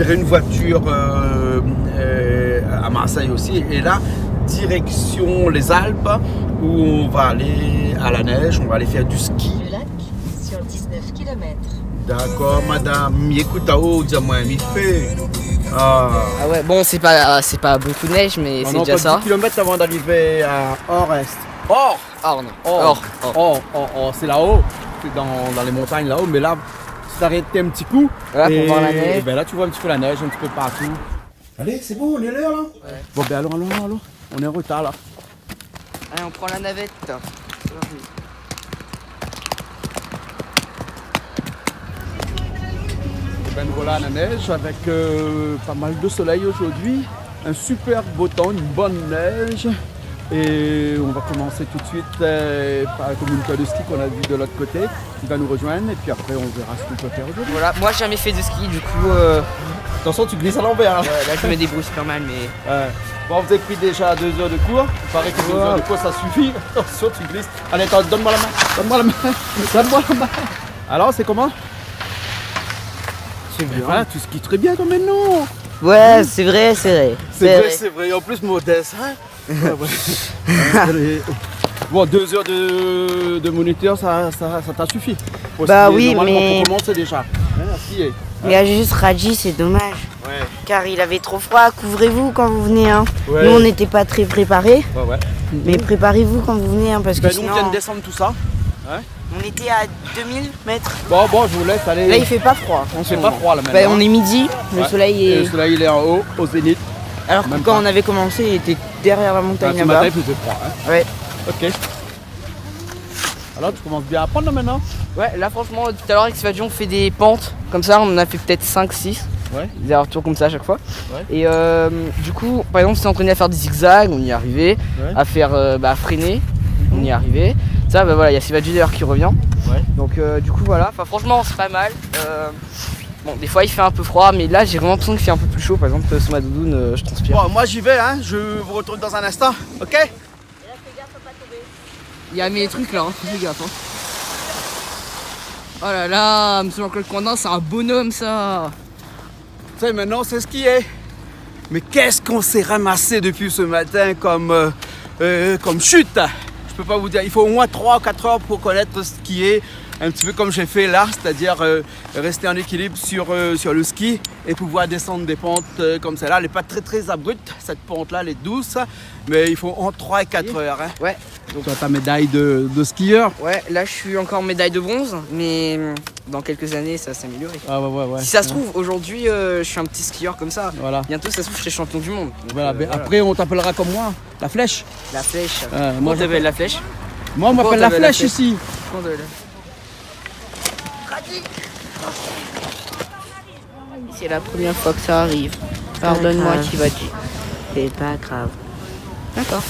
récupérer une voiture à Marseille aussi. Et là, direction les Alpes, où on va aller à la neige, on va aller faire du ski. Le lac sur 19 km. D'accord, madame. Écoute, dis-moi, il fait. Ah ouais, bon, c'est pas beaucoup de neige, mais c'est déjà ça. 10 km avant d'arriver à Or-Est. Or c'est là-haut, c'est dans les montagnes là-haut, mais là, tu t'arrêtes un petit coup. Voilà, pour voir la neige. Et ben là, tu vois un petit peu la neige, un petit peu partout. Allez, c'est bon, on est l'heure là. Ouais. Bon, ben allons. On est en retard là. Allez, on prend la navette. Ben nous voilà à la neige avec pas mal de soleil aujourd'hui. Un super beau temps, une bonne neige. Et on va commencer tout de suite par la communauté de ski qu'on a vu de l'autre côté. Il va nous rejoindre et puis après on verra ce qu'on peut faire aujourd'hui. Voilà, moi j'ai jamais fait de ski, du coup. Attention, tu glisses à l'envers. Ouais, là je me débrouille super mal, mais. Bon, vous avez pris déjà 2 heures de cours. Il paraît que 2 heures de cours ça suffit. Attention, tu glisses. Allez, attends, donne-moi la main. Alors, c'est comment? C'est bien. Voilà, tu skis très bien toi maintenant. Ouais, c'est vrai. C'est vrai. En plus, modeste. Hein. Bon, 2 heures de moniteur, ça t'a suffi. Bah skier, oui, normalement, mais- pour commencer déjà. Skier. Il a juste Raji, c'est dommage. Ouais. Car il avait trop froid. Couvrez-vous quand vous venez. Hein. Ouais. Nous, on n'était pas très préparés. Ouais. Mais préparez-vous quand vous venez. Hein, parce que Ben, nous, on sinon, vient de descendre tout ça. on était à 2000 mètres. Bon, je vous laisse aller. Là, il fait pas froid. On fait pas froid là Bah, maintenant. on est midi. Le Ouais. soleil Et est. le soleil il est en haut, au zénith. Alors que même quand pas. on avait commencé, il était derrière la montagne Ce matin là-bas. il faisait froid. Hein. Ouais. Ok. Alors tu commences bien à apprendre là, maintenant. Ouais, là franchement, tout à l'heure avec Svadio, on fait des pentes comme ça, on en a fait peut-être 5-6. Ouais. Des allers-retours comme ça à chaque fois. Ouais. Et du coup, par exemple, on s'est entraîné à faire des zigzags, on y est arrivé. Ouais. À faire à freiner, on y est arrivé. Ça, bah voilà, il y a Svadio d'ailleurs qui revient. Ouais. Donc du coup voilà, enfin franchement c'est pas mal. Bon, des fois il fait un peu froid, mais là j'ai vraiment l'impression qu'il fait un peu plus chaud. Par exemple, sur ma doudoune, je transpire. Bon, moi j'y vais, hein. Je vous retrouve dans un instant. Ok. Il y a mes trucs là, hein. Fais gaffe. Hein. Oh là là, monsieur Jean-Claude Coindin, c'est un bonhomme ça. Tu sais, maintenant c'est skier. Mais qu'est-ce qu'on s'est ramassé depuis ce matin comme chute. Je peux pas vous dire, il faut au moins 3 ou 4 heures pour connaître skier. Un petit peu comme j'ai fait là, c'est-à-dire rester en équilibre sur le ski et pouvoir descendre des pentes comme celle-là. Elle n'est pas très abrupte, cette pente-là, elle est douce, mais il faut entre 3 et 4 heures. Hein. Ouais. Donc tu as ta médaille de skieur. Ouais, là je suis encore médaille de bronze, mais dans quelques années ça va s'améliorer. Ah ouais. Si ça se trouve, aujourd'hui je suis un petit skieur comme ça. Voilà. Bientôt ça se trouve je serai champion du monde. Donc, Voilà, ben, après on t'appellera comme moi, la flèche. La flèche. moi, Moi t'avais la flèche. Moi on m'appelle la flèche ici. C'est la première fois que ça arrive. Pardonne-moi, grave. Tivati. C'est pas grave. D'accord.